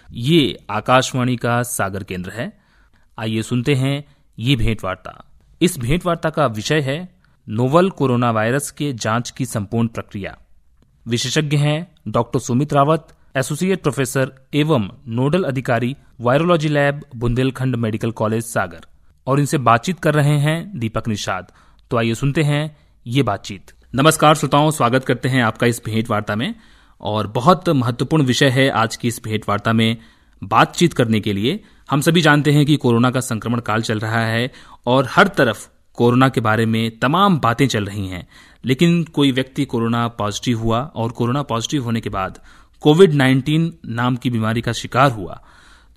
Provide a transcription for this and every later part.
ये आकाशवाणी का सागर केंद्र है। आइए सुनते हैं ये भेंटवार्ता। इस भेंटवार्ता का विषय है नोवल कोरोना वायरस के जांच की संपूर्ण प्रक्रिया। विशेषज्ञ हैं doctor Sumit Rawat, associate professor एवं नोडल अधिकारी virology lab Bundelkhand medical college Sagar, और इनसे बातचीत कर रहे हैं दीपक निषाद। तो आइए सुनते हैं ये बातचीत। नमस्कार श्रोताओं, स्वागत करते हैं आपका इस भेंटवार्ता में। और बहुत महत्वपूर्ण विषय है आज की इस भेंटवार्ता में बातचीत करने के लिए। हम सभी जानते हैं कि कोरोना का संक्रमण काल चल रहा है और हर तरफ कोरोना के बारे में तमाम बातें चल रही हैं, लेकिन कोई व्यक्ति कोरोना पॉजिटिव हुआ और कोरोना पॉजिटिव होने के बाद कोविड-19 नाम की बीमारी का शिकार हुआ।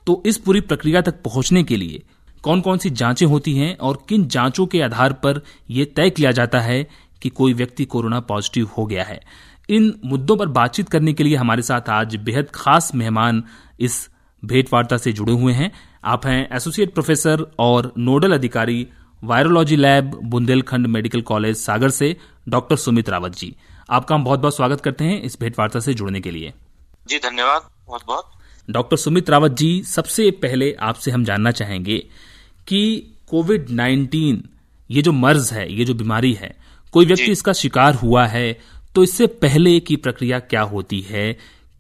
तो इस पूरी प्रक्रिया तक पहुंचने के लिए कौन कौन सी जांचें होती हैं और किन जांचों के आधार पर यह तय किया जाता है कि कोई व्यक्ति कोरोना पॉजिटिव हो गया है। इन मुद्दों पर बातचीत करने के लिए हमारे साथ आज बेहद खास मेहमान इस भेंटवार्ता से जुड़े हुए हैं। आप हैं एसोसिएट प्रोफेसर और नोडल अधिकारी virology lab Bundelkhand medical college Sagar से डॉक्टर सुमित रावत जी। आपका हम बहुत बहुत स्वागत करते हैं इस भेंटवार्ता से जुड़ने के लिए। जी धन्यवाद, बहुत बहुत। डॉक्टर सुमित रावत जी, सबसे पहले आपसे हम जानना चाहेंगे कि कोविड-19 ये जो मर्ज है, ये जो बीमारी है, कोई व्यक्ति इसका शिकार हुआ है तो इससे पहले की प्रक्रिया क्या होती है?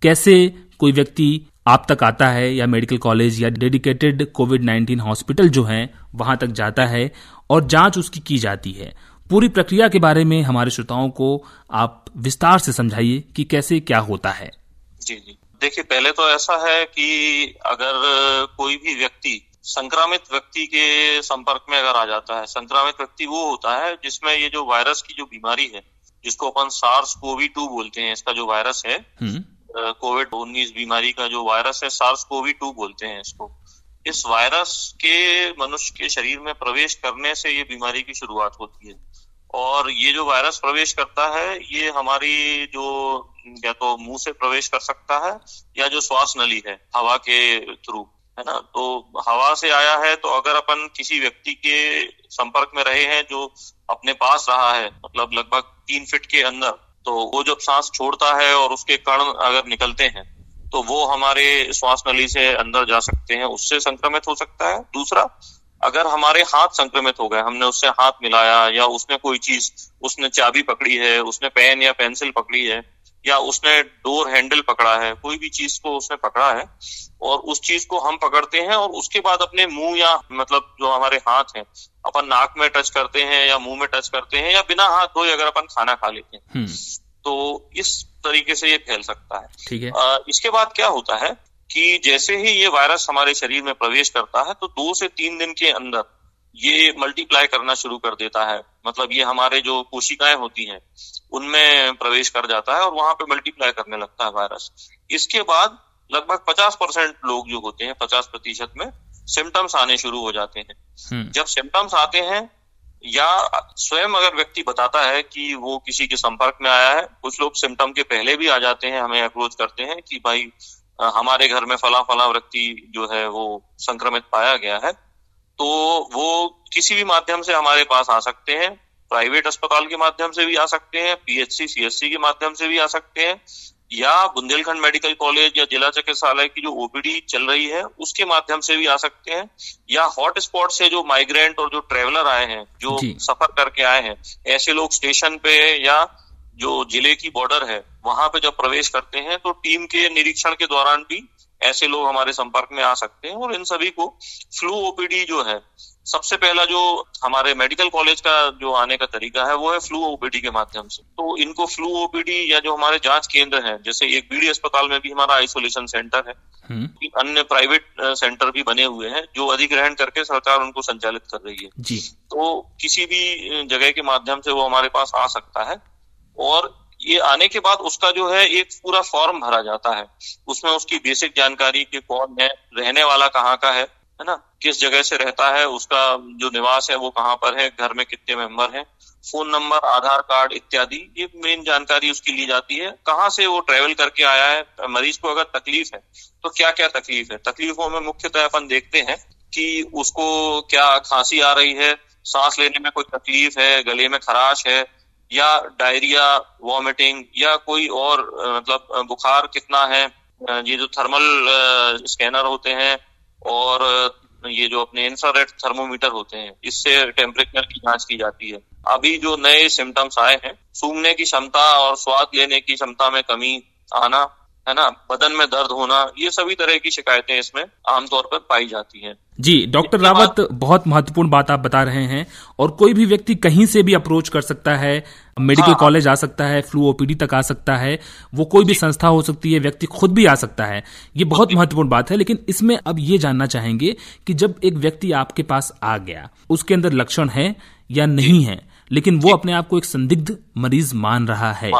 कैसे कोई व्यक्ति आप तक आता है या मेडिकल कॉलेज या डेडिकेटेड कोविड-19 हॉस्पिटल जो है वहां तक जाता है और जांच उसकी की जाती है? पूरी प्रक्रिया के बारे में हमारे श्रोताओं को आप विस्तार से समझाइए कि कैसे क्या होता है। जी जी, देखिए, पहले तो ऐसा है कि अगर कोई भी व्यक्ति संक्रमित व्यक्ति के संपर्क में अगर आ जाता है, संक्रमित व्यक्ति वो होता है जिसमें ये जो वायरस की जो बीमारी है, जिसको अपन SARS-CoV-2 बोलते हैं, इसका जो वायरस है, कोविड-19 बीमारी का जो वायरस है SARS-CoV-2 बोलते हैं इसको। इस वायरस के मनुष्य के शरीर में प्रवेश करने से ये बीमारी की शुरुआत होती है। और ये जो वायरस प्रवेश करता है, ये हमारी जो या तो मुंह से प्रवेश कर सकता है या जो श्वास नली है हवा के थ्रू, है ना। तो हवा से आया है तो अगर अपन किसी व्यक्ति के संपर्क में रहे हैं जो अपने पास रहा है, मतलब लगभग 3 फीट के अंदर, तो वो जब सांस छोड़ता है और उसके कण अगर निकलते हैं तो वो हमारे श्वास नली से अंदर जा सकते हैं, उससे संक्रमित हो सकता है। दूसरा, अगर हमारे हाथ संक्रमित हो गए, हमने उससे हाथ मिलाया या उसने कोई चीज, उसने चाबी पकड़ी है, उसने पेन या पेंसिल पकड़ी है, या उसने डोर हैंडल पकड़ा है, कोई भी चीज को उसने पकड़ा है और उस चीज को हम पकड़ते हैं और उसके बाद अपने मुंह या मतलब जो हमारे हाथ हैं अपन नाक में टच करते हैं या मुंह में टच करते हैं या बिना हाथ धोए अगर अपन खाना खा लेते हैं, तो इस तरीके से ये फैल सकता है। ठीक है। इसके बाद क्या होता है कि जैसे ही ये वायरस हमारे शरीर में प्रवेश करता है तो 2 से 3 दिन के अंदर ये मल्टीप्लाई करना शुरू कर देता है। मतलब ये हमारे जो कोशिकाएं होती हैं उनमें प्रवेश कर जाता है और वहां पे मल्टीप्लाई करने लगता है वायरस। इसके बाद लगभग 50% लोग जो होते हैं, 50% में सिम्टम्स आने शुरू हो जाते हैं। जब सिम्टम्स आते हैं या स्वयं अगर व्यक्ति बताता है कि वो किसी के संपर्क में आया है, कुछ लोग सिम्टम के पहले भी आ जाते हैं, हमें अप्रोच करते हैं कि भाई हमारे घर में फला व्यक्ति जो है वो संक्रमित पाया गया है, तो वो किसी भी माध्यम से हमारे पास आ सकते हैं। प्राइवेट अस्पताल के माध्यम से भी आ सकते हैं, PHC CSC के माध्यम से भी आ सकते हैं, या बुंदेलखंड मेडिकल कॉलेज या जिला चिकित्सालय की जो OPD चल रही है उसके माध्यम से भी आ सकते हैं, या हॉट स्पॉट से जो माइग्रेंट और जो ट्रेवलर आए हैं, जो सफर करके आए हैं, ऐसे लोग स्टेशन पे या जो जिले की बॉर्डर है वहां पे जब प्रवेश करते हैं तो टीम के निरीक्षण के दौरान भी ऐसे लोग हमारे संपर्क में आ सकते हैं। और इन सभी को फ्लू OPD जो है, सबसे पहला जो हमारे मेडिकल कॉलेज का जो आने का तरीका है वो है फ्लू OPD के माध्यम से। तो इनको फ्लू OPD या जो हमारे जांच केंद्र हैं, जैसे एक BD अस्पताल में भी हमारा आइसोलेशन सेंटर है, अन्य प्राइवेट सेंटर भी बने हुए हैं जो अधिग्रहण करके सरकार उनको संचालित कर रही है जी। तो किसी भी जगह के माध्यम से वो हमारे पास आ सकता है। और ये आने के बाद उसका जो है एक पूरा फॉर्म भरा जाता है, उसमें उसकी बेसिक जानकारी कि कौन है, रहने वाला कहाँ का है ना, किस जगह से रहता है, उसका जो निवास है वो कहाँ पर है, घर में कितने मेंबर हैं, फोन नंबर, आधार कार्ड इत्यादि, ये मेन जानकारी उसकी ली जाती है। कहाँ से वो ट्रेवल करके आया है, मरीज को अगर तकलीफ है तो क्या क्या तकलीफ है। तकलीफों में मुख्यतः अपन देखते हैं कि उसको क्या खांसी आ रही है, सांस लेने में कोई तकलीफ है, गले में खराश है, या डायरिया, वॉमिटिंग, या कोई और मतलब बुखार कितना है, ये जो थर्मल स्कैनर होते हैं और ये जो अपने इंफ्रारेड थर्मोमीटर होते हैं, इससे टेम्परेचर की जांच की जाती है। अभी जो नए सिम्टम्स आए हैं, सूंघने की क्षमता और स्वाद लेने की क्षमता में कमी आना, है ना, बदन में दर्द होना, ये सभी तरह की शिकायतें इसमें आमतौर पर पाई जाती हैं। जी डॉक्टर रावत, बहुत महत्वपूर्ण बात आप बता रहे हैं। और कोई भी व्यक्ति कहीं से भी अप्रोच कर सकता है, मेडिकल कॉलेज आ सकता है, फ्लू ओपीडी तक आ सकता है, वो कोई भी संस्था हो सकती है, व्यक्ति खुद भी आ सकता है। ये बहुत महत्वपूर्ण बात है। लेकिन इसमें अब ये जानना चाहेंगे कि जब एक व्यक्ति आपके पास आ गया, उसके अंदर लक्षण है या नहीं है, लेकिन वो अपने आप को एक संदिग्ध मरीज मान रहा है,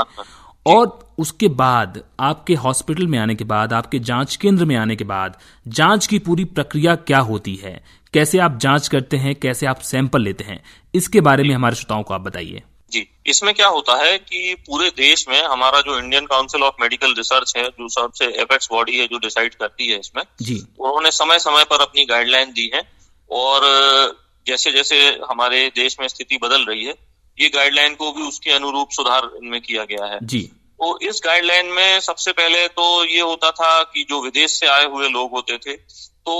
और उसके बाद आपके हॉस्पिटल में आने के बाद, आपके जांच केंद्र में आने के बाद जांच की पूरी प्रक्रिया क्या होती है, कैसे आप जांच करते हैं, कैसे आप सैंपल लेते हैं, इसके बारे में हमारे श्रोताओं को आप बताइए। जी, इसमें क्या होता है कि पूरे देश में हमारा जो Indian council of medical research है, जो सबसे एपेक्स बॉडी है जो डिसाइड करती है इसमें, जी, उन्होंने समय समय पर अपनी गाइडलाइन दी है। और जैसे जैसे हमारे देश में स्थिति बदल रही है, ये गाइडलाइन को भी उसके अनुरूप सुधार इनमें किया गया है। जी, तो इस गाइडलाइन में सबसे पहले तो ये होता था कि जो विदेश से आए हुए लोग होते थे, तो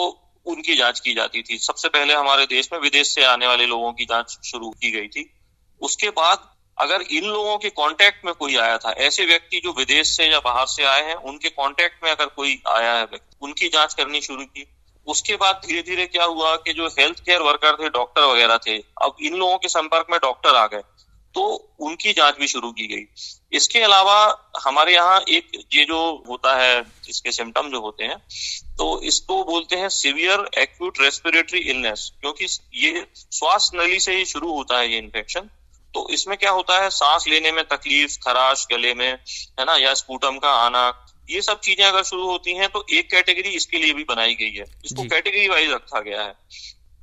उनकी जांच की जाती थी। सबसे पहले हमारे देश में विदेश से आने वाले लोगों की जांच शुरू की गई थी। उसके बाद अगर इन लोगों के कांटेक्ट में कोई आया था, ऐसे व्यक्ति जो विदेश से या बाहर से आए हैं, उनके कांटेक्ट में अगर कोई आया है व्यक्ति, उनकी जांच करनी शुरू की। उसके बाद धीरे धीरे क्या हुआ कि जो हेल्थ केयर वर्कर थे, डॉक्टर वगैरह थे, अब इन लोगों के संपर्क में डॉक्टर आ गए, तो उनकी जांच भी शुरू की गई। इसके अलावा हमारे यहाँ एक ये जो होता है, इसके सिम्टम जो होते हैं, तो इसको बोलते हैं सीवियर एक्यूट रेस्पिरेटरी इलनेस, क्योंकि ये श्वास नली से ही शुरू होता है ये इन्फेक्शन। तो इसमें क्या होता है, सांस लेने में तकलीफ, खराश गले में, है ना, या स्पूटम का आना, ये सब चीजें अगर शुरू होती हैं तो एक कैटेगरी इसके लिए भी बनाई गई है, इसको कैटेगरी वाइज रखा गया है।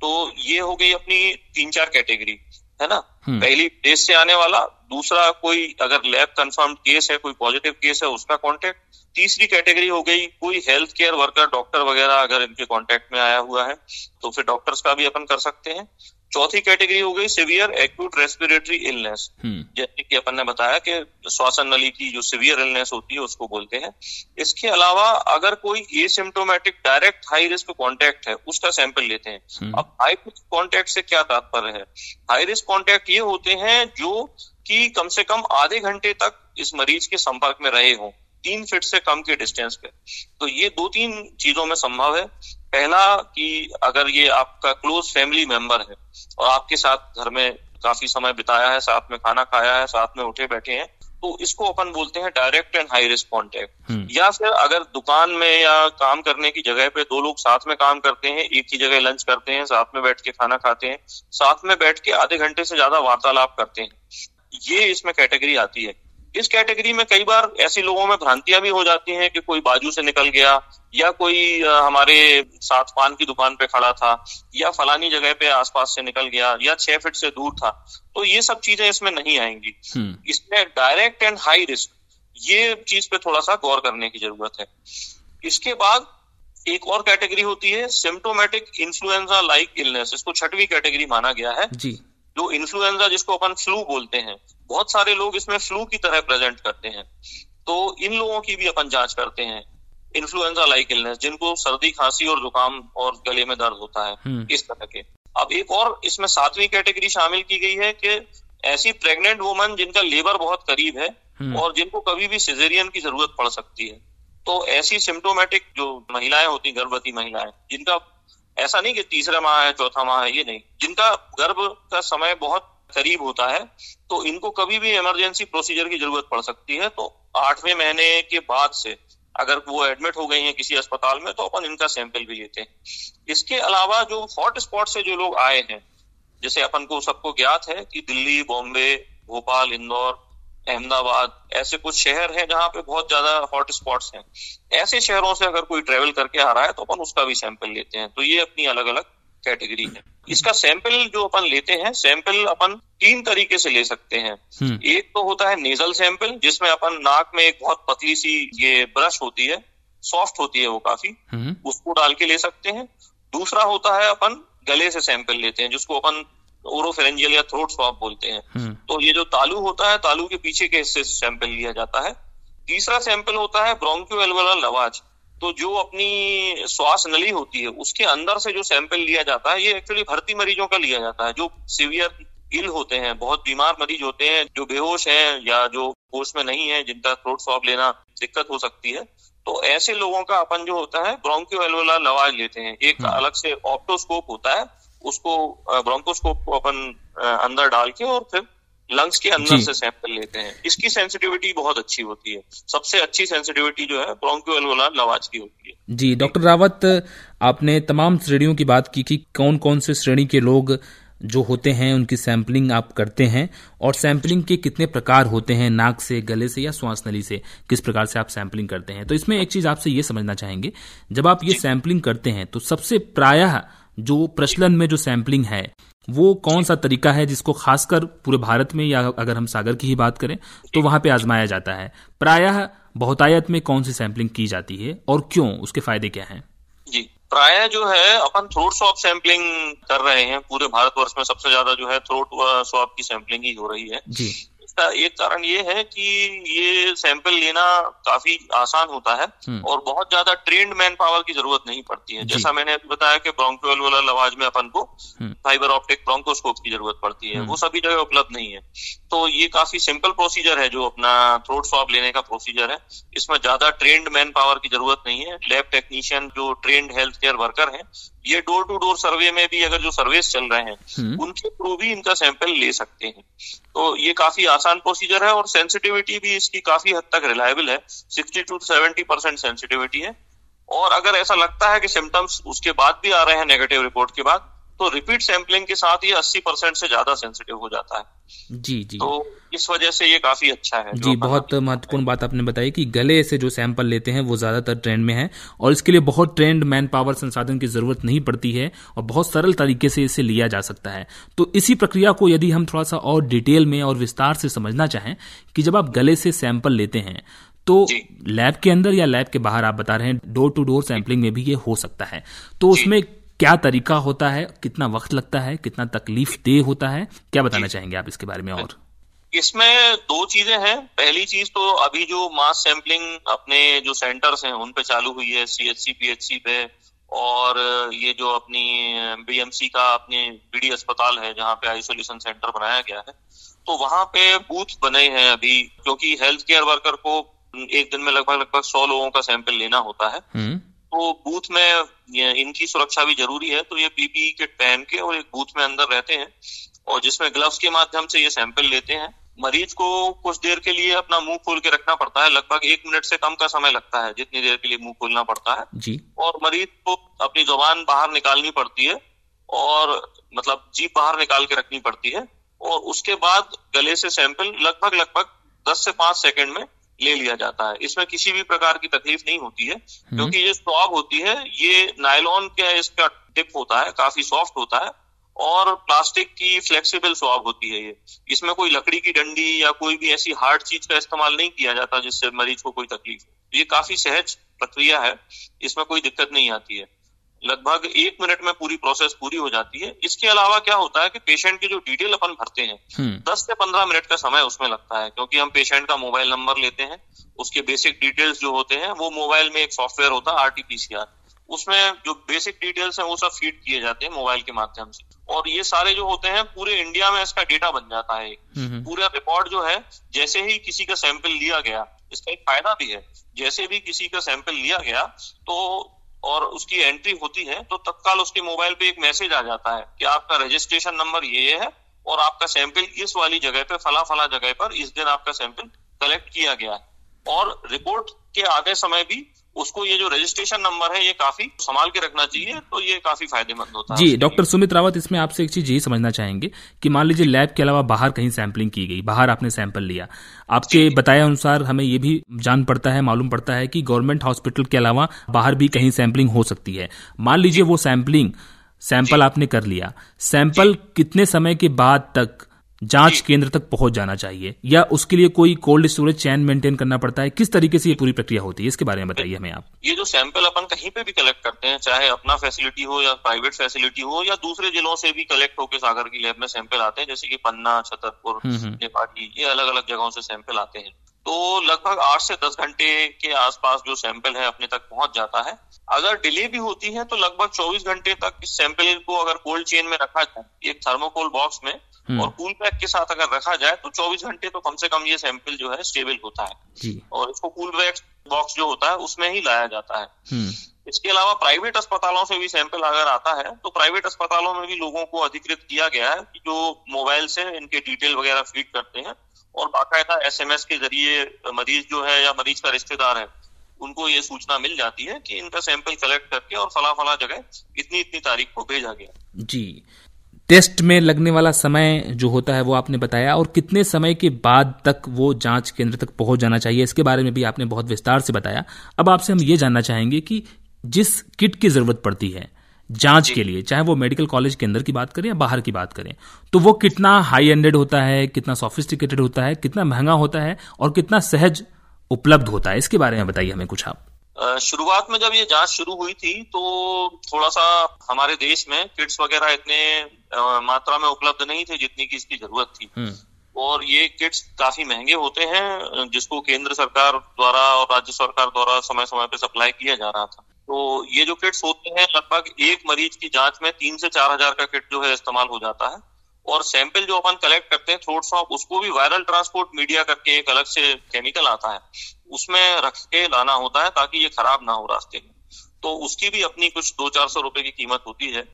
तो ये हो गई अपनी 3-4 कैटेगरी, है ना। पहली देश से आने वाला, दूसरा कोई अगर लैब कंफर्म्ड केस है, कोई पॉजिटिव केस है, उसका कांटेक्ट। तीसरी कैटेगरी हो गई कोई हेल्थ केयर वर्कर, डॉक्टर वगैरह अगर इनके कांटेक्ट में आया हुआ है, तो फिर डॉक्टर्स का भी अपन कर सकते हैं। चौथी कैटेगरी हो गई सीवियर एक्यूट रेस्पिरेटरी इलनेस, जैसे कि अपन ने बताया कि श्वासन नली की जो सीवियर इलनेस होती है उसको बोलते हैं। इसके अलावा अगर कोई asymptomatic direct high risk contact है, उसका सैंपल लेते हैं। अब हाई रिस्क कॉन्टैक्ट से क्या तात्पर्य है? हाई रिस्क कॉन्टैक्ट ये होते हैं जो कि कम से कम आधे घंटे तक इस मरीज के संपर्क में रहे हों, 3 फीट से कम के डिस्टेंस पे। तो ये 2-3 चीजों में संभव है। पहला कि अगर ये आपका क्लोज फैमिली मेंबर है और आपके साथ घर में काफी समय बिताया है, साथ में खाना खाया है, साथ में उठे बैठे हैं, तो इसको अपन बोलते हैं direct and high risk contact. या फिर अगर दुकान में या काम करने की जगह पे 2 लोग साथ में काम करते हैं, एक ही जगह लंच करते हैं, साथ में बैठ के खाना खाते हैं, साथ में बैठ के आधे घंटे से ज्यादा वार्तालाप करते हैं, ये इसमें कैटेगरी आती है। इस कैटेगरी में कई बार ऐसे लोगों में भ्रांतियां भी हो जाती हैं कि कोई बाजू से निकल गया, या कोई हमारे साथ पान की दुकान पे खड़ा था, या फलानी जगह पे आसपास से निकल गया, या 6 फीट से दूर था। तो ये सब चीजें इसमें नहीं आएंगी। इसमें डायरेक्ट एंड हाई रिस्क, ये चीज पे थोड़ा सा गौर करने की जरूरत है। इसके बाद एक और कैटेगरी होती है सिम्प्टोमेटिक इन्फ्लुएंजा लाइक इलनेस, इसको 6वीं कैटेगरी माना गया है जी। जो इन्फ्लुएंजा, जिसको अपन फ्लू बोलते हैं, बहुत सारे लोग इसमें फ्लू की तरह प्रेजेंट करते हैं, तो इन लोगों की भी अपन जांच करते हैं। इन्फ्लुएंजा लाइक इलनेस, जिनको सर्दी, खांसी और जुकाम और गले में दर्द होता है, इस तरह के। अब एक और इसमें 7वीं कैटेगरी शामिल की गई है कि ऐसी प्रेग्नेंट वुमन जिनका लेबर बहुत करीब है और जिनको कभी भी सिजेरियन की जरूरत पड़ सकती है। तो ऐसी सिम्प्टोमेटिक जो महिलाएं होती, गर्भवती महिलाएं, जिनका ऐसा नहीं कि तीसरा माह है, चौथा माह है, ये नहीं, जिनका गर्भ का समय बहुत करीब होता है, तो इनको कभी भी इमरजेंसी प्रोसीजर की जरूरत पड़ सकती है। तो 8वें महीने के बाद से अगर वो एडमिट हो गई हैं किसी अस्पताल में, तो अपन इनका सैंपल भी लेते हैं। इसके अलावा जो हॉट स्पॉट से जो लोग आए हैं, जैसे अपन को सबको ज्ञात है कि दिल्ली, बॉम्बे, भोपाल, इंदौर, अहमदाबाद, ऐसे कुछ शहर हैं जहां पे बहुत ज्यादा हॉट स्पॉट्स हैं। ऐसे शहरों से अगर कोई ट्रेवल करके आ रहा है तो अपन उसका भी सैंपल लेते हैं। तो ये अपनी अलग अलग कैटेगरी है। इसका सैंपल जो अपन लेते हैं, सैंपल अपन 3 तरीके से ले सकते हैं। एक तो होता है नेजल सैंपल, जिसमें अपन नाक में एक बहुत पतली सी ये ब्रश होती है, सॉफ्ट होती है वो काफी, उसको डाल के ले सकते हैं। दूसरा होता है अपन गले से सैंपल लेते हैं, जिसको अपन ओरोफेरेंजियल या थ्रोट स्वैब बोलते हैं। तो ये जो तालू होता है, तालू के पीछे के हिस्से से सैंपल लिया जाता है। तीसरा सैंपल होता है ब्रोंकियोअल्वेओलर लवाज, तो जो अपनी श्वास नली होती है उसके अंदर से जो सैंपल लिया जाता है, ये एक्चुअली भर्ती मरीजों का लिया जाता है, जो सीवियर इल होते हैं, बहुत बीमार मरीज होते हैं, जो बेहोश हैं या जो होश में नहीं है, जिनका थ्रोट स्वैब लेना दिक्कत हो सकती है। तो ऐसे लोगों का अपन जो होता है ब्रोंकियोअल्वोलार लवाज लेते हैं। एक अलग से ऑप्टोस्कोप होता है, उसको ब्रोंकोस्कोप को अपन अंदर डाल के और फिर लंग्स के अंदर से सैंपल लेते हैं। इसकी सेंसिटिविटी बहुत अच्छी होती है। सबसे अच्छी सेंसिटिविटी जो है ब्रोंकियोअल्वोलार लवाज की होती है। जी डॉक्टर रावत, आपने तमाम श्रेणियों की बात की कि कौन कौन से श्रेणी के लोग जो होते हैं उनकी सैंपलिंग आप करते हैं, और सैंपलिंग के कितने प्रकार होते हैं, नाक से, गले से या श्वास नली से किस प्रकार से आप सैंपलिंग करते हैं। तो इसमें एक चीज आपसे ये समझना चाहेंगे, जब आप ये सैंपलिंग करते हैं तो सबसे प्रायः जो प्रचलन में जो सैंपलिंग है वो कौन सा तरीका है जिसको खासकर पूरे भारत में, या अगर हम सागर की ही बात करें तो वहां पे आजमाया जाता है? प्रायः बहुतायत में कौन सी सैंपलिंग की जाती है और क्यों, उसके फायदे क्या हैं? जी, प्रायः जो है अपन थ्रोट स्वैब सैंपलिंग कर रहे हैं। पूरे भारतवर्ष में सबसे ज्यादा जो है थ्रोट स्वैब की सैंपलिंग ही हो रही है जी। इसका एक कारण ये है कि ये सैंपल लेना काफी आसान होता है और बहुत ज्यादा ट्रेन्ड मैन पावर की जरूरत नहीं पड़ती है। जैसा मैंने बताया कि ब्रोंकियोअल्वोलार लवाज में अपन को फाइबर ऑप्टिक ब्रोंकोस्कोप की जरूरत पड़ती है, वो सभी जगह उपलब्ध नहीं है। तो ये काफी सिंपल प्रोसीजर है जो अपना थ्रोट स्वैब लेने का प्रोसीजर है। इसमें ज्यादा ट्रेन्ड मैन पावर की जरूरत नहीं है। लैब टेक्नीशियन जो ट्रेन्ड हेल्थ केयर वर्कर है, ये डोर टू डोर सर्वे में भी अगर जो सर्वेस चल रहे हैं उनके थ्रू भी इनका सैंपल ले सकते हैं। तो ये काफी आसान प्रोसीजर है और सेंसिटिविटी भी इसकी काफी हद तक रिलायबल है। 60 to 70% सेंसिटिविटी है। और अगर ऐसा लगता है कि सिम्टम्स उसके बाद भी आ रहे हैं नेगेटिव रिपोर्ट के बाद, तो रिपीट सैंपलिंग के साथ ये 80% से ज्यादा सेंसिटिव हो जाता है। जी जी, तो इस वजह से ये काफी अच्छा है। जी, बहुत महत्वपूर्ण बात आपने बताई कि गले से जो सैंपल लेते हैं वो ज्यादातर ट्रेंड में है और इसके लिए बहुत ट्रेंड मैन पावर संसाधन की जरूरत नहीं पड़ती है और बहुत सरल तरीके से इसे लिया जा सकता है। तो इसी प्रक्रिया को यदि हम थोड़ा सा और डिटेल में और विस्तार से समझना चाहें कि जब आप गले से सैंपल लेते हैं तो लैब के अंदर या लैब के बाहर, आप बता रहे हैं डोर टू डोर सैंपलिंग में भी ये हो सकता है, तो उसमें क्या तरीका होता है, कितना वक्त लगता है, कितना तकलीफ देह होता है, क्या बताना चाहेंगे आप इसके बारे में? और इसमें दो चीजें हैं। पहली चीज तो अभी जो मास सैंपलिंग अपने जो सेंटर्स हैं उन पे चालू हुई है, CHC PHC पे, और ये जो अपनी BMC का अपने BD अस्पताल है जहाँ पे आइसोलेशन सेंटर बनाया गया है, तो वहां पे बूथ बने हैं अभी, क्योंकि हेल्थ केयर वर्कर को एक दिन में लगभग 100 लोगों का सैंपल लेना होता है। तो बूथ में इनकी सुरक्षा भी जरूरी है, तो ये PPE किट पहन के और एक बूथ में अंदर रहते हैं और जिसमें ग्लव्स के माध्यम से ये सैंपल लेते हैं। मरीज को कुछ देर के लिए अपना मुंह खोल के रखना पड़ता है, लगभग 1 मिनट से कम का समय लगता है जितनी देर के लिए मुंह खोलना पड़ता है जी। और मरीज को अपनी जुबान बाहर निकालनी पड़ती है और मतलब जीभ बाहर निकाल के रखनी पड़ती है और उसके बाद गले से सैंपल लगभग 10 से 5 सेकंड में ले लिया जाता है। इसमें किसी भी प्रकार की तकलीफ नहीं होती है, क्योंकि ये स्वैब होती है, ये नायलॉन का इसका टिप होता है, काफी सॉफ्ट होता है और प्लास्टिक की फ्लेक्सिबल स्वैब होती है ये। इसमें कोई लकड़ी की डंडी या कोई भी ऐसी हार्ड चीज का इस्तेमाल नहीं किया जाता जिससे मरीज को कोई तकलीफ हो। ये काफी सहज प्रक्रिया है, इसमें कोई दिक्कत नहीं आती है। लगभग 1 मिनट में पूरी प्रोसेस पूरी हो जाती है। इसके अलावा क्या होता है कि पेशेंट की जो डिटेल अपन भरते हैं 10 से 15 मिनट का समय उसमें लगता है, क्योंकि हम पेशेंट का मोबाइल नंबर लेते हैं, उसके बेसिक डिटेल्स जो होते हैं वो मोबाइल में एक सॉफ्टवेयर होता है RT-PCR, उसमें जो बेसिक डिटेल्स हैं वो सब फीड किए जाते हैं मोबाइल के माध्यम से और ये सारे जो होते हैं पूरे इंडिया में इसका डेटा बन जाता है। पूरा रिकॉर्ड जो है, जैसे ही किसी का सैंपल लिया गया, इसका एक फायदा भी है, जैसे भी किसी का सैंपल लिया गया तो और उसकी एंट्री होती है तो तत्काल उसके मोबाइल पे एक मैसेज आ जाता है कि आपका रजिस्ट्रेशन नंबर ये है और आपका सैंपल इस वाली जगह पे फला जगह पर इस दिन आपका सैंपल कलेक्ट किया गया है। और रिपोर्ट के आगे समय भी उसको ये जो रजिस्ट्रेशन नंबर है ये काफी संभाल के रखना चाहिए, तो ये काफी फायदेमंद होता है। जी डॉक्टर सुमित रावत, इसमें आपसे एक चीज यही समझना चाहेंगे कि मान लीजिए लैब के अलावा बाहर कहीं सैंपलिंग की गई, बाहर आपने सैंपल लिया, आपके बताए अनुसार हमें ये भी जान पड़ता है, मालूम पड़ता है कि गवर्नमेंट हॉस्पिटल के अलावा बाहर भी कहीं सैंपलिंग हो सकती है। मान लीजिए वो सैंपल आपने कर लिया, सैंपल कितने समय के बाद तक जांच केंद्र तक पहुंच जाना चाहिए, या उसके लिए कोई कोल्ड स्टोरेज चैन मेंटेन करना पड़ता है? किस तरीके से ये पूरी प्रक्रिया होती है, इसके बारे में बताइए हमें आप। ये जो सैंपल अपन कहीं पे भी कलेक्ट करते हैं, चाहे अपना फैसिलिटी हो या प्राइवेट फैसिलिटी हो या दूसरे जिलों से भी कलेक्ट होकर सागर की लैब में सैंपल आते हैं, जैसे कि पन्ना, छतरपुर, नेपाली, ये अलग अलग जगहों से सैंपल आते हैं। तो लगभग 8 से 10 घंटे के आसपास जो सैंपल है अपने तक पहुंच जाता है। अगर डिले भी होती है तो लगभग 24 घंटे तक इस सैंपल को अगर कोल्ड चेन में रखा जाए, एक थर्मोकोल बॉक्स में और कूल पैक के साथ अगर रखा जाए तो 24 घंटे तो कम से कम ये सैंपल जो है स्टेबल होता है जी। और इसको कूल पैक बॉक्स जो होता है उसमें ही लाया जाता है। इसके अलावा प्राइवेट अस्पतालों से भी सैंपल अगर आता है तो प्राइवेट अस्पतालों में भी लोगों को अधिकृत किया गया है कि जो मोबाइल से इनके डिटेल वगैरह फीड करते हैं और बाकायदा SMS के जरिए मरीज जो है या मरीज का रिश्तेदार है उनको ये सूचना मिल जाती है कि इनका सैंपल कलेक्ट करके और फला जगह इतनी तारीख को भेजा गया। जी। टेस्ट में लगने वाला समय जो होता है वो आपने बताया, और कितने समय के बाद तक वो जांच केंद्र तक पहुंच जाना चाहिए इसके बारे में भी आपने बहुत विस्तार से बताया। अब आपसे हम ये जानना चाहेंगे कि जिस किट की जरूरत पड़ती है जांच के लिए, चाहे वो मेडिकल कॉलेज के अंदर की बात करें या बाहर की बात करें, तो वो कितना हाई एंडेड होता है, कितना सोफिस्टिकेटेड होता है, कितना महंगा होता है और कितना सहज उपलब्ध होता है, इसके बारे में बताइए हमें कुछ आप। शुरुआत में जब ये जांच शुरू हुई थी तो थोड़ा सा हमारे देश में किट्स वगैरह इतने मात्रा में उपलब्ध नहीं थे जितनी की इसकी जरूरत थी और ये किट्स काफी महंगे होते हैं जिसको केंद्र सरकार द्वारा और राज्य सरकार द्वारा समय समय पे सप्लाई किया जा रहा था। तो ये जो किट्स होते हैं लगभग एक मरीज की जांच में 3 से 4 हजार का किट जो है इस्तेमाल हो जाता है और सैंपल जो अपन कलेक्ट करते हैं थ्रोट स्वैप उसको भी वायरल ट्रांसपोर्ट मीडिया करके एक अलग से केमिकल आता है उसमें रख के लाना होता है ताकि ये खराब ना हो रास्ते में। तो उसकी भी अपनी कुछ 200-400 रुपए की कीमत होती है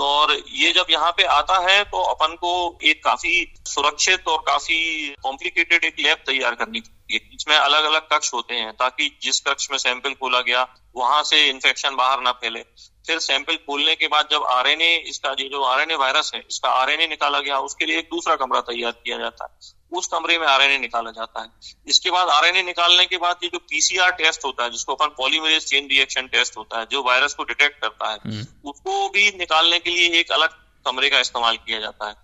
और ये जब यहाँ पे आता है तो अपन को एक काफी सुरक्षित और काफी कॉम्प्लिकेटेड एक लैब तैयार करनी चाहिए। इसमें अलग अलग कक्ष होते हैं ताकि जिस कक्ष में सैंपल खोला गया वहां से इन्फेक्शन बाहर ना फैले। फिर सैंपल खोलने के बाद जब आरएनए, इसका ये जो आरएनए वायरस है इसका आरएनए निकाला गया उसके लिए एक दूसरा कमरा तैयार किया जाता है, उस कमरे में आरएनए निकाला जाता है। इसके बाद आरएनए निकालने के बाद ये जो PCR टेस्ट होता है जिसको अपन पॉलीमरेज चेन रिएक्शन टेस्ट होता है जो वायरस को डिटेक्ट करता है उसको भी निकालने के लिए एक अलग कमरे का इस्तेमाल किया जाता है।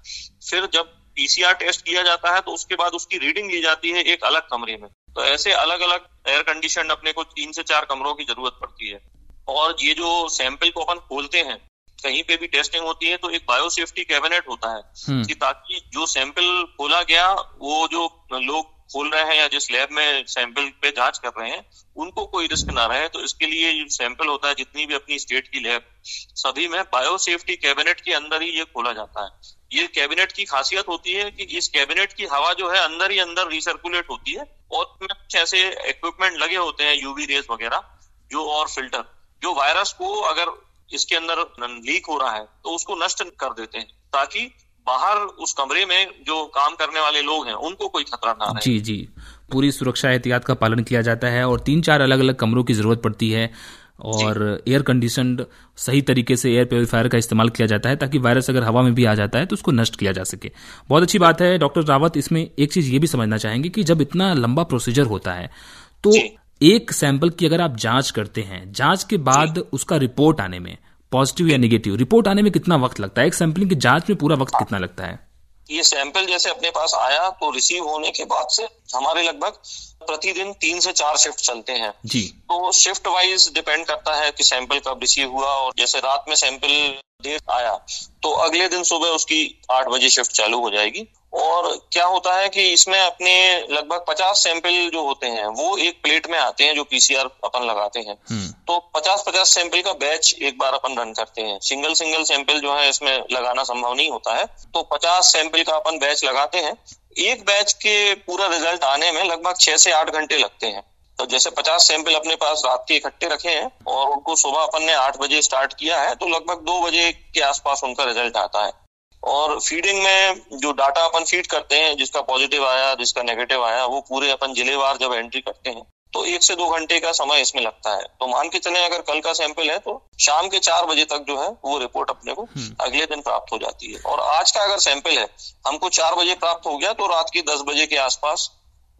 फिर जब PCR टेस्ट किया जाता है तो उसके बाद उसकी रीडिंग ली जाती है एक अलग कमरे में। तो ऐसे अलग अलग एयर कंडीशन अपने को 3 से 4 कमरों की जरूरत पड़ती है। और ये जो सैंपल को अपन खोलते हैं कहीं पे भी टेस्टिंग होती है तो एक बायोसेफ्टी कैबिनेट होता है कि ताकि जो सैंपल खोला गया वो जो लोग खोल रहे हैं या जिस लैब में सैंपल पे जांच कर रहे हैं उनको कोई रिस्क ना रहे। तो इसके लिए जो सैंपल होता है जितनी भी अपनी स्टेट की लैब सभी में बायोसेफ्टी कैबिनेट के अंदर ही ये खोला जाता है। ये कैबिनेट की खासियत होती है कि इस कैबिनेट की हवा जो है अंदर ही अंदर रिसर्कुलेट होती है और कुछ ऐसे इक्विपमेंट लगे होते हैं यूवी रेज वगैरह जो और फिल्टर जो वायरस को अगर इसके अंदर लीक हो रहा है तो उसको नष्ट कर देते हैं ताकि बाहर उस कमरे में जो काम करने वाले लोग हैं उनको कोई खतरा ना रहे। जी, पूरी सुरक्षा एहतियात का पालन किया जाता है और 3-4 अलग अलग कमरों की जरूरत पड़ती है और एयर कंडीशनड सही तरीके से एयर प्योरीफायर का इस्तेमाल किया जाता है ताकि वायरस अगर हवा में भी आ जाता है तो उसको नष्ट किया जा सके। बहुत अच्छी बात है डॉक्टर रावत। इसमें एक चीज ये भी समझना चाहेंगे कि जब इतना लंबा प्रोसीजर होता है तो एक सैंपल की अगर आप जांच करते हैं, जांच के बाद उसका रिपोर्ट आने में, पॉजिटिव या नेगेटिव रिपोर्ट आने में कितना वक्त लगता है? एक सैंपलिंग की जांच में पूरा वक्त कितना लगता है? ये सैंपल जैसे अपने पास आया तो रिसीव होने के बाद से हमारे लगभग प्रतिदिन 3 से 4 शिफ्ट चलते हैं जी। तो शिफ्ट वाइज डिपेंड करता है कि सैंपल कब रिसीव हुआ और जैसे रात में सैंपल देर आया तो अगले दिन सुबह उसकी 8 बजे शिफ्ट चालू हो जाएगी। और क्या होता है कि इसमें अपने लगभग 50 सैंपल जो होते हैं वो एक प्लेट में आते हैं जो PCR अपन लगाते हैं। तो 50-50 सैंपल का बैच एक बार अपन रन करते हैं। सिंगल सैंपल जो है इसमें लगाना संभव नहीं होता है तो 50 सैंपल का अपन बैच लगाते हैं। एक बैच के पूरा रिजल्ट आने में लगभग 6 से 8 घंटे लगते हैं। तो जैसे 50 सैंपल अपने पास रात के इकट्ठे रखे हैं और उनको सुबह अपन ने 8 बजे स्टार्ट किया है तो लगभग 2 बजे के आसपास उनका रिजल्ट आता है। और फीडिंग में जो डाटा अपन फीड करते हैं जिसका पॉजिटिव आया जिसका नेगेटिव आया वो पूरे अपन जिलेवार जब एंट्री करते हैं तो 1 से 2 घंटे का समय इसमें लगता है। तो मान के चले अगर कल का सैंपल है तो शाम के 4 बजे तक जो है वो रिपोर्ट अपने को अगले दिन प्राप्त हो जाती है। और आज का अगर सैंपल है हमको 4 बजे प्राप्त हो गया तो रात की 10 बजे के आसपास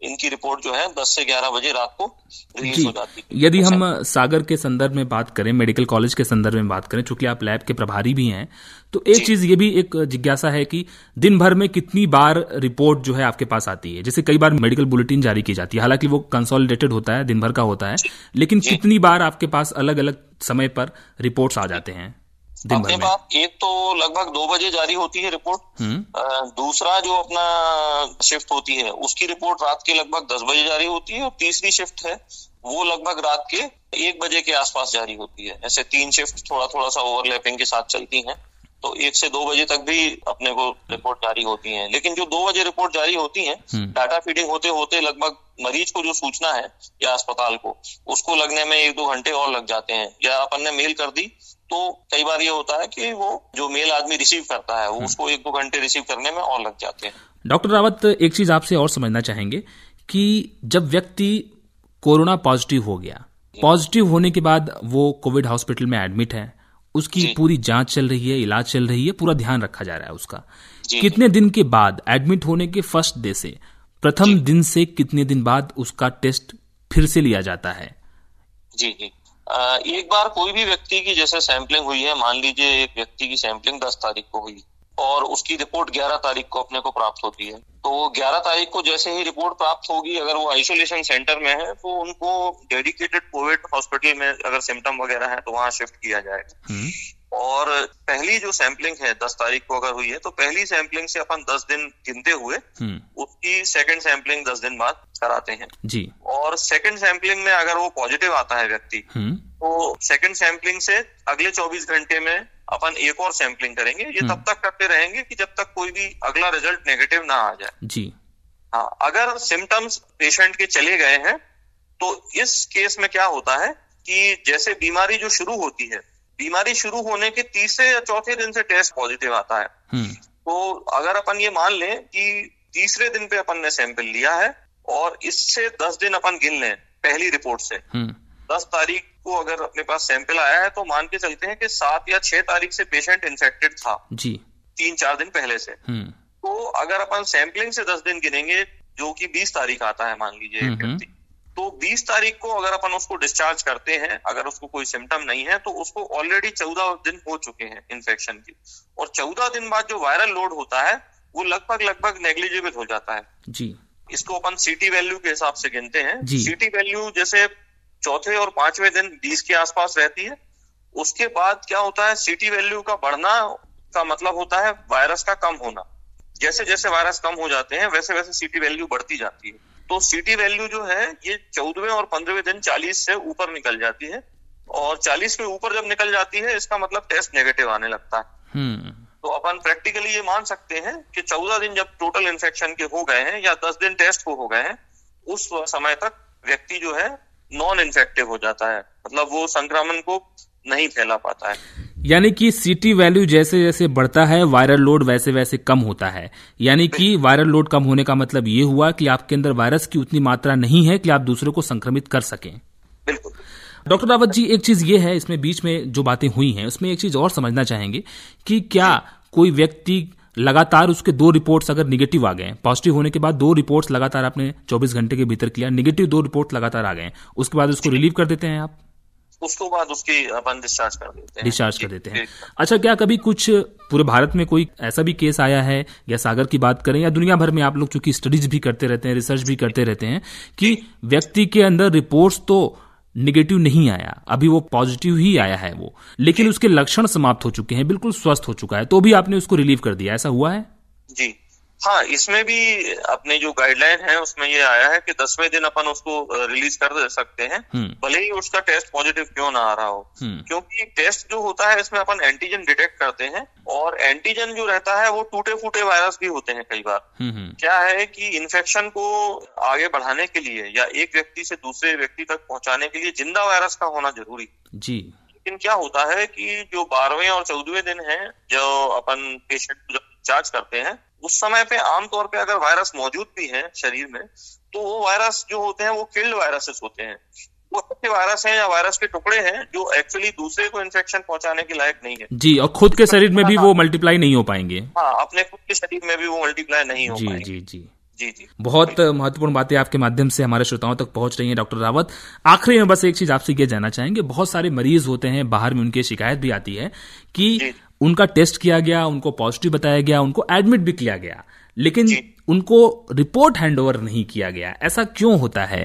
इनकी रिपोर्ट जो है 10 से 11 बजे रात को रिलीज हो जाती है। यदि हम सागर के संदर्भ में बात करें, मेडिकल कॉलेज के संदर्भ में बात करें, चूंकि आप लैब के प्रभारी भी हैं, तो एक चीज ये भी एक जिज्ञासा है कि दिन भर में कितनी बार रिपोर्ट जो है आपके पास आती है? जैसे कई बार मेडिकल बुलेटिन जारी की जाती है, हालांकि वो कंसोलिडेटेड होता है, दिन भर का होता है, लेकिन कितनी बार आपके पास अलग अलग समय पर रिपोर्ट्स आ जाते हैं? अपने पास एक तो लगभग 2 बजे जारी होती है रिपोर्ट। दूसरा जो अपना शिफ्ट होती है उसकी रिपोर्ट रात के लगभग 10 बजे जारी होती है, और तीसरी शिफ्ट है वो लगभग रात के 1 बजे के आसपास जारी होती है। ऐसे 3 शिफ्ट थोड़ा सा ओवरलैपिंग के साथ चलती हैं, तो 1 से 2 बजे तक भी अपने को रिपोर्ट जारी होती है। लेकिन जो 2 बजे रिपोर्ट जारी होती है, डाटा फीडिंग होते होते लगभग मरीज को जो सूचना है या अस्पताल को, उसको लगने में 1-2 घंटे और लग जाते हैं। या अपन ने मेल कर दी तो कई बार ये होता है कि वो जो मेल आदमी रिसीव करता है वो उसको 1-2 घंटे रिसीव करने में और लग जाते हैं। डॉक्टर रावत, एक चीज आपसे और समझना चाहेंगे कि जब व्यक्ति कोरोना पॉजिटिव हो गया, पॉजिटिव होने के बाद वो कोविड हॉस्पिटल में एडमिट है, उसकी पूरी जांच चल रही है, इलाज चल रही है, पूरा ध्यान रखा जा रहा है उसका, कितने दिन के बाद एडमिट होने के फर्स्ट डे से, प्रथम दिन से कितने दिन बाद उसका टेस्ट फिर से लिया जाता है? जी, एक बार कोई भी व्यक्ति की जैसे सैंपलिंग हुई है, मान लीजिए एक व्यक्ति की सैंपलिंग 10 तारीख को हुई और उसकी रिपोर्ट 11 तारीख को अपने को प्राप्त होती है, तो 11 तारीख को जैसे ही रिपोर्ट प्राप्त होगी, अगर वो आइसोलेशन सेंटर में है तो उनको डेडिकेटेड कोविड हॉस्पिटल में अगर सिम्टम वगैरह है तो वहां शिफ्ट किया जाएगा। और पहली जो सैंपलिंग है 10 तारीख को अगर हुई है तो पहली सैंपलिंग से अपन 10 दिन गिनते हुए उसकी सेकंड सैंपलिंग 10 दिन बाद कराते हैं जी। और सेकंड सैंपलिंग में अगर वो पॉजिटिव आता है व्यक्ति, तो सेकंड सैंपलिंग से अगले 24 घंटे में अपन एक और सैंपलिंग करेंगे। ये तब तक करते रहेंगे कि जब तक कोई भी अगला रिजल्ट नेगेटिव ना आ जाए जी। हाँ, अगर सिम्टम्स पेशेंट के चले गए हैं तो इस केस में क्या होता है कि जैसे बीमारी जो शुरू होती है, बीमारी शुरू होने के तीसरे या चौथे दिन से टेस्ट पॉजिटिव आता है, तो अगर अपन ये मान लें कि तीसरे दिन पे अपन ने सैंपल लिया है और इससे 10 दिन अपन गिन लें पहली रिपोर्ट से, 10 तारीख को अगर अपने पास सैंपल आया है तो मान के चलते हैं कि 7 या 6 तारीख से पेशेंट इन्फेक्टेड था जी, 3-4 दिन पहले से। तो अगर अपन सैंपलिंग से 10 दिन गिनेंगे जो कि 20 तारीख आता है मान लीजिए व्यक्ति, तो 20 तारीख को अगर अपन उसको डिस्चार्ज करते हैं, अगर उसको कोई सिम्टम नहीं है तो उसको ऑलरेडी 14 दिन हो चुके हैं इन्फेक्शन की, और 14 दिन बाद जो वायरल लोड होता है वो लगभग नेग्लिजिबल हो जाता है जी। इसको अपन सीटी वैल्यू के हिसाब से गिनते हैं। सीटी वैल्यू जैसे चौथे और 5वें दिन 20 के आसपास रहती है। उसके बाद क्या होता है, सीटी वैल्यू का बढ़ना का मतलब होता है वायरस का कम होना। जैसे जैसे वायरस कम हो जाते हैं वैसे वैसे सीटी वैल्यू बढ़ती जाती है। तो सीटी वैल्यू जो है ये 14वें और 15वें दिन 40 से ऊपर निकल जाती है, और 40 के ऊपर जब निकल जाती है इसका मतलब टेस्ट नेगेटिव आने लगता है। तो अपन प्रैक्टिकली ये मान सकते हैं कि 14 दिन जब टोटल इन्फेक्शन के हो गए हैं या 10 दिन टेस्ट को हो गए हैं, उस समय तक व्यक्ति जो है नॉन इन्फेक्टिव हो जाता है, मतलब वो संक्रमण को नहीं फैला पाता है। यानी कि सीटी वैल्यू जैसे जैसे बढ़ता है वायरल लोड वैसे वैसे कम होता है। यानी कि वायरल लोड कम होने का मतलब ये हुआ कि आपके अंदर वायरस की उतनी मात्रा नहीं है कि आप दूसरे को संक्रमित कर सकें। बिल्कुल। डॉक्टर रावत जी, एक चीज ये है, इसमें बीच में जो बातें हुई हैं उसमें एक चीज और समझना चाहेंगे कि क्या कोई व्यक्ति लगातार उसके 2 रिपोर्ट्स अगर निगेटिव आ गए, पॉजिटिव होने के बाद 2 रिपोर्ट्स लगातार आपने 24 घंटे के भीतर किया, निगेटिव 2 रिपोर्ट लगातार आ गए, उसके बाद उसको रिलीव कर देते हैं आप? उसके बाद उसकी अपन डिस्चार्ज कर देते हैं। अच्छा, क्या कभी कुछ पूरे भारत में कोई ऐसा भी केस आया है, या सागर की बात करें या दुनिया भर में, आप लोग चूंकि स्टडीज भी करते रहते हैं, रिसर्च भी करते रहते हैं, कि व्यक्ति के अंदर रिपोर्ट्स तो निगेटिव नहीं आया, अभी वो पॉजिटिव ही आया है वो, लेकिन उसके लक्षण समाप्त हो चुके हैं, बिल्कुल स्वस्थ हो चुका है, तो भी आपने उसको रिलीव कर दिया, ऐसा हुआ है? जी हाँ, इसमें भी अपने जो गाइडलाइन है उसमें ये आया है कि 10वें दिन अपन उसको रिलीज कर सकते हैं, भले ही उसका टेस्ट पॉजिटिव क्यों ना आ रहा हो, क्योंकि टेस्ट जो होता है इसमें अपन एंटीजन डिटेक्ट करते हैं, और एंटीजन जो रहता है वो टूटे फूटे वायरस भी होते हैं कई बार। क्या है कि इन्फेक्शन को आगे बढ़ाने के लिए या एक व्यक्ति से दूसरे व्यक्ति तक पहुंचाने के लिए जिंदा वायरस का होना जरूरी जी। लेकिन क्या होता है कि जो 12वें और 14वें दिन है, जो अपन पेशेंट को जब डिस्चार्ज करते हैं, उस समय पे आमतौर पे अगर वायरस मौजूद भी है शरीर में, तो वो वायरस जो होते हैं वो किल्ड वायरसेस होते हैं, वो ऐसे वायरस हैं या वायरस के टुकड़े हैं जो एक्चुअली दूसरे को इन्फेक्शन पहुंचाने के लायक नहीं है जी, और खुद के शरीर में भी वो मल्टीप्लाई नहीं हो पाएंगे। हाँ, अपने खुद के शरीर में भी वो मल्टीप्लाई नहीं हो पाएंगे। जी जी जी जी। बहुत महत्वपूर्ण बातें आपके माध्यम से हमारे श्रोताओं तक पहुंच रही हैं डॉक्टर रावत। आखिरी में बस एक चीज आपसे ये जानना चाहेंगे, बहुत सारे मरीज होते हैं बाहर में, उनकी शिकायत भी आती है कि उनका टेस्ट किया गया, उनको पॉजिटिव बताया गया, उनको एडमिट भी किया गया, लेकिन उनको रिपोर्ट हैंडओवर नहीं किया गया, ऐसा क्यों होता है?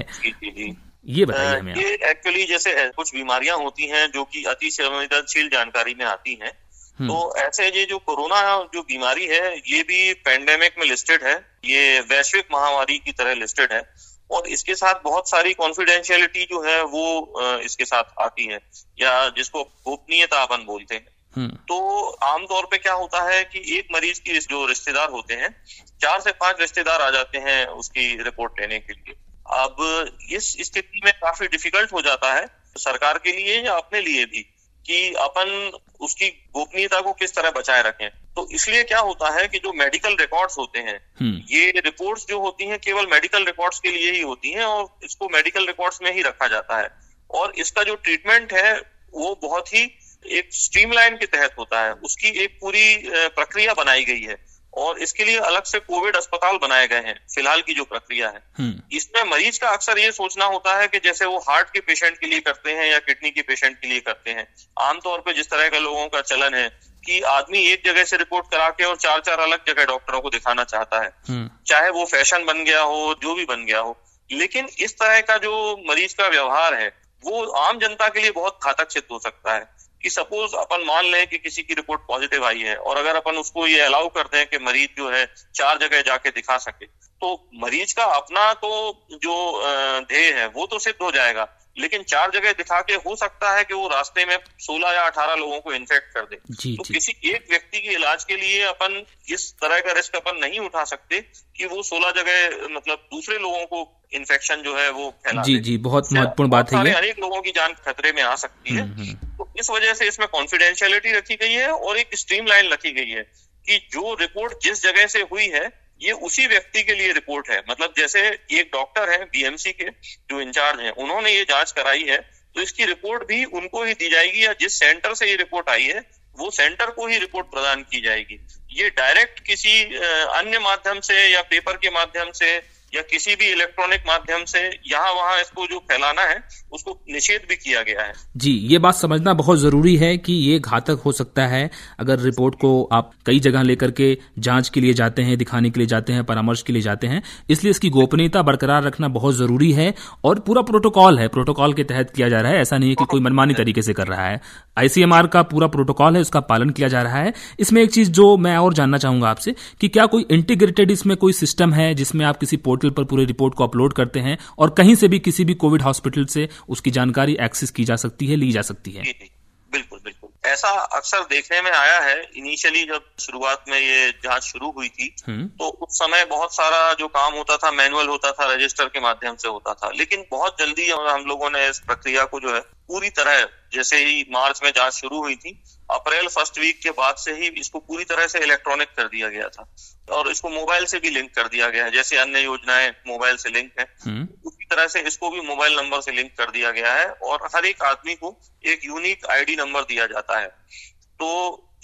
ये बताइए हमें। ये एक्चुअली जैसे कुछ बीमारियां होती हैं जो कि अति संवेदनशील जानकारी में आती हैं, तो ऐसे ये जो कोरोना जो बीमारी है ये भी पेंडेमिक में लिस्टेड है, ये वैश्विक महामारी की तरह लिस्टेड है और इसके साथ बहुत सारी कॉन्फिडेंशियलिटी जो है वो इसके साथ आती है या जिसको गोपनीयता अपन बोलते हैं। तो आमतौर पे क्या होता है कि एक मरीज की जो रिश्तेदार होते हैं 4 से 5 रिश्तेदार आ जाते हैं उसकी रिपोर्ट लेने के लिए। अब इस स्थिति में काफी डिफिकल्ट हो जाता है सरकार के लिए या अपने लिए भी कि अपन उसकी गोपनीयता को किस तरह बचाए रखें। तो इसलिए क्या होता है कि जो मेडिकल रिकॉर्ड्स होते हैं ये रिपोर्ट्स जो होती हैं केवल मेडिकल रिकॉर्ड्स के लिए ही होती हैं और इसको मेडिकल रिकॉर्ड्स में ही रखा जाता है और इसका जो ट्रीटमेंट है वो बहुत ही एक स्ट्रीमलाइन के तहत होता है, उसकी एक पूरी प्रक्रिया बनाई गई है और इसके लिए अलग से कोविड अस्पताल बनाए गए हैं। फिलहाल की जो प्रक्रिया है इसमें मरीज का अक्सर ये सोचना होता है कि जैसे वो हार्ट के पेशेंट के लिए करते हैं या किडनी के पेशेंट के लिए करते हैं, आमतौर पे जिस तरह के लोगों का चलन है कि आदमी एक जगह से रिपोर्ट करा के और 4 अलग जगह डॉक्टरों को दिखाना चाहता है, चाहे वो फैशन बन गया हो, जो भी बन गया हो। लेकिन इस तरह का जो मरीज का व्यवहार है वो आम जनता के लिए बहुत घातक सिद्ध हो सकता है कि सपोज अपन मान लें कि किसी की रिपोर्ट पॉजिटिव आई है और अगर अपन उसको ये अलाउ करते हैं कि मरीज जो है 4 जगह जाके दिखा सके तो मरीज का अपना तो जो ध्येय है वो तो सिद्ध हो जाएगा, लेकिन 4 जगह दिखा के हो सकता है कि वो रास्ते में 16 या 18 लोगों को इन्फेक्ट कर दे। तो किसी एक व्यक्ति के इलाज के लिए अपन इस तरह का रिस्क अपन नहीं उठा सकते कि वो 16 जगह मतलब दूसरे लोगों को इन्फेक्शन जो है वो फैला दे। जी बहुत महत्वपूर्ण बात है ये। अनेक लोगों की जान खतरे में आ सकती है। तो इस वजह से इसमें कॉन्फिडेंशियलिटी रखी गई है और एक स्ट्रीमलाइन रखी गई है कि जो रिपोर्ट जिस जगह से हुई है ये उसी व्यक्ति के लिए रिपोर्ट है। मतलब जैसे एक डॉक्टर है बीएमसी के जो इंचार्ज हैं, उन्होंने ये जांच कराई है तो इसकी रिपोर्ट भी उनको ही दी जाएगी या जिस सेंटर से ये रिपोर्ट आई है वो सेंटर को ही रिपोर्ट प्रदान की जाएगी। ये डायरेक्ट किसी अन्य माध्यम से या पेपर के माध्यम से या किसी भी इलेक्ट्रॉनिक माध्यम से यहाँ वहाँ इसको जो फैलाना है उसको निषेध भी किया गया है। जी ये बात समझना बहुत जरूरी है कि ये घातक हो सकता है अगर रिपोर्ट को आप कई जगह लेकर के जांच के लिए जाते हैं, दिखाने के लिए जाते हैं, परामर्श के लिए जाते हैं, इसलिए इसकी गोपनीयता बरकरार रखना बहुत जरूरी है और पूरा प्रोटोकॉल है, प्रोटोकॉल के तहत किया जा रहा है। ऐसा नहीं है कि कोई मनमानी तरीके से कर रहा है, आईसीएमआर का पूरा प्रोटोकॉल है, उसका पालन किया जा रहा है। इसमें एक चीज जो मैं और जानना चाहूंगा आपसे कि क्या कोई इंटीग्रेटेड इसमें कोई सिस्टम है जिसमें आप किसी पोर्टल पर पूरे रिपोर्ट को अपलोड करते हैं और कहीं से भी किसी भी कोविड हॉस्पिटल से उसकी जानकारी एक्सेस की जा सकती है, ली जा सकती है? बिल्कुल बिल्कुल ऐसा अक्सर देखने में आया है। इनिशियली जब शुरुआत में ये जांच शुरू हुई थी तो उस समय बहुत सारा जो काम होता था मैनुअल होता था, रजिस्टर के माध्यम से होता था, लेकिन बहुत जल्दी हम लोगों ने इस प्रक्रिया को जो है पूरी तरह, जैसे ही मार्च में जांच शुरू हुई थी, अप्रैल फर्स्ट वीक के बाद से ही इसको पूरी तरह से इलेक्ट्रॉनिक कर दिया गया था और इसको मोबाइल से भी लिंक कर दिया गया है। जैसे अन्य योजनाएं मोबाइल से लिंक है उसी तरह से इसको भी मोबाइल नंबर से लिंक कर दिया गया है और हर एक आदमी को एक यूनिक आईडी नंबर दिया जाता है। तो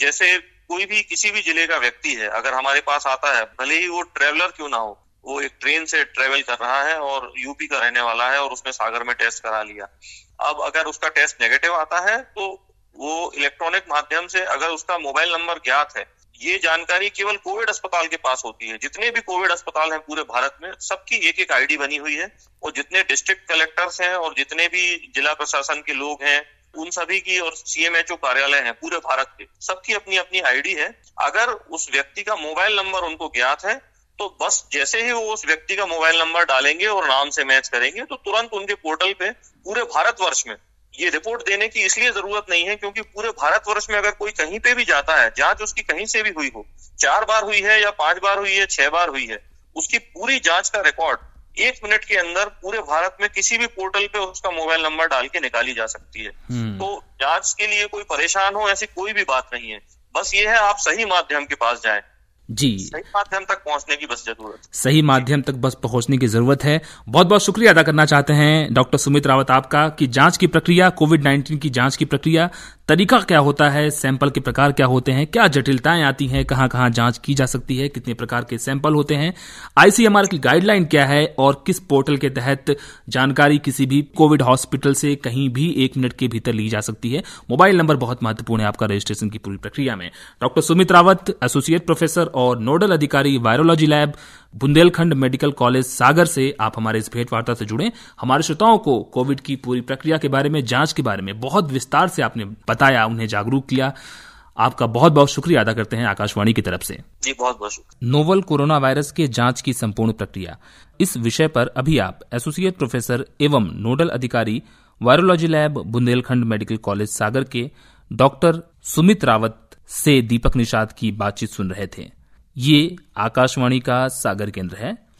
जैसे कोई भी किसी भी जिले का व्यक्ति है अगर हमारे पास आता है, भले ही वो ट्रेवलर क्यों ना हो, वो एक ट्रेन से ट्रेवल कर रहा है और यूपी का रहने वाला है और उसने सागर में टेस्ट करा लिया, अब अगर उसका टेस्ट नेगेटिव आता है तो वो इलेक्ट्रॉनिक माध्यम से अगर उसका मोबाइल नंबर ज्ञात है, ये जानकारी केवल कोविड अस्पताल के पास होती है। जितने भी कोविड अस्पताल हैं पूरे भारत में सबकी एक एक आईडी बनी हुई है और जितने डिस्ट्रिक्ट कलेक्टर्स हैं और जितने भी जिला प्रशासन के लोग हैं उन सभी की और सीएमएचओ कार्यालय हैं पूरे भारत के, सबकी अपनी अपनी आईडी है। अगर उस व्यक्ति का मोबाइल नंबर उनको ज्ञात है तो बस जैसे ही वो उस व्यक्ति का मोबाइल नंबर डालेंगे और नाम से मैच करेंगे तो तुरंत उनके पोर्टल पे पूरे भारतवर्ष में ये रिपोर्ट देने की इसलिए जरूरत नहीं है क्योंकि पूरे भारतवर्ष में अगर कोई कहीं पे भी जाता है, जांच उसकी कहीं से भी हुई हो, 4 बार हुई है या 5 बार हुई है, 6 बार हुई है, उसकी पूरी जांच का रिकॉर्ड 1 मिनट के अंदर पूरे भारत में किसी भी पोर्टल पे उसका मोबाइल नंबर डाल के निकाली जा सकती है। तो जांच के लिए कोई परेशान हो ऐसी कोई भी बात नहीं है, बस ये है आप सही माध्यम के पास जाएं। जी सही माध्यम तक पहुंचने की बस जरूरत, सही माध्यम तक बस पहुंचने की जरूरत है। बहुत बहुत शुक्रिया अदा करना चाहते हैं डॉक्टर सुमित रावत आपका कि जांच की प्रक्रिया, कोविड-19 की जांच की प्रक्रिया, तरीका क्या होता है, सैंपल के प्रकार क्या होते हैं, क्या जटिलताएं आती हैं, कहां कहां जांच की जा सकती है, कितने प्रकार के सैंपल होते हैं, आईसीएमआर की गाइडलाइन क्या है और किस पोर्टल के तहत जानकारी किसी भी कोविड हॉस्पिटल से कहीं भी 1 मिनट के भीतर ली जा सकती है। मोबाइल नंबर बहुत महत्वपूर्ण है आपका रजिस्ट्रेशन की पूरी प्रक्रिया में। Doctor Sumit Rawat, associate professor और नोडल अधिकारी virology lab, Bundelkhand medical college Sagar से आप हमारे इस भेंट वार्ता से जुड़े। हमारे श्रोताओं को कोविड की पूरी प्रक्रिया के बारे में, जांच के बारे में बहुत विस्तार से आपने बताया, उन्हें जागरूक किया। आपका बहुत बहुत शुक्रिया अदा करते हैं आकाशवाणी की तरफ से। जी, बहुत बहुत शुक्रिया। नोवल कोरोना वायरस के जांच की संपूर्ण प्रक्रिया, इस विषय पर अभी आप एसोसिएट प्रोफेसर एवं नोडल अधिकारी virology lab Bundelkhand medical college Sagar के डॉक्टर सुमित रावत से दीपक निषाद की बातचीत सुन रहे थे। ये आकाशवाणी का सागर केंद्र है।